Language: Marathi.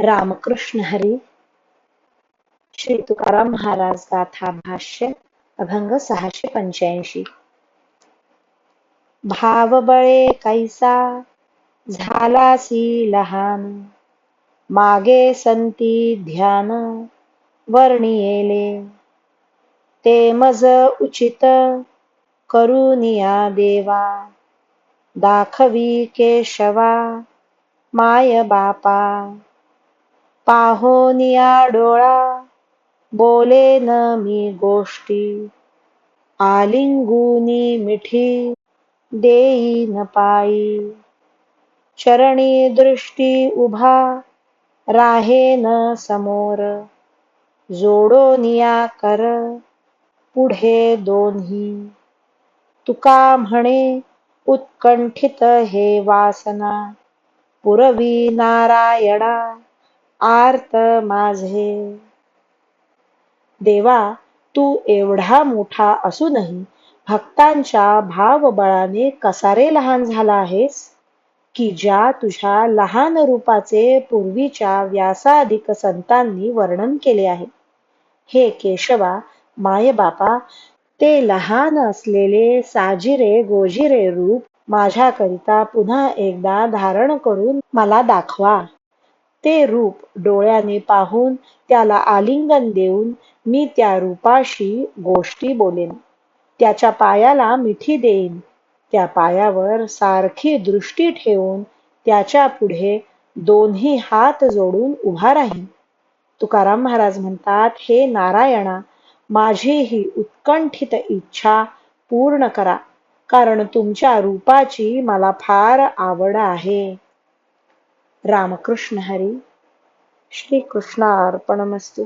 रामकृष्ण हरी. श्री तुकाराम महाराज गाथा भाष्य अभंग 685. भावबळे कैसा झालासी लहान, मागे संती ध्यान वर्णियेले. ते मज उचित करुनिया देवा, दाखवी केशवा माय बापा. पाहोनिया डोळा बोले न मी गोष्टी, आलिंगुनी मिठी देई न पायी. चरणी दृष्टी उभा राहे न समोर, जोडोनिया कर पुढे दोन्ही. तुका म्हणे उत्कंठित हे वासना, पुरवी नारायणा आर्त माझे. देवा, तू एवढा मोठा असूनही भक्तांच्या भावबळाने कसा रे लहान झाला आहेस, की ज्या तुझ्या लहान रूपाचे पूर्वीच्या व्यासाधिक संतांनी वर्णन केले आहे. हे केशवा माय बापा, ते लहान असलेले साजिरे गोजिरे रूप माझ्याकरिता पुन्हा एकदा धारण करून मला दाखवा. ते रूप डोळ्याने पाहून त्याला आलिंगन देऊन मी त्या रूपाशी गोष्टी बोलेन. त्याच्या पायाला मिठी देईन. त्या पायावर सारखी दृष्टी ठेवून त्याच्या पुढे दोन्ही हात जोडून उभा राहीन. तुकाराम महाराज म्हणतात, हे नारायणा, माझी ही उत्कंठित इच्छा पूर्ण करा, कारण तुमच्या रूपाची मला फार आवड आहे. रामकृष्ण हरी. श्री कृष्णार्पणमस्तु.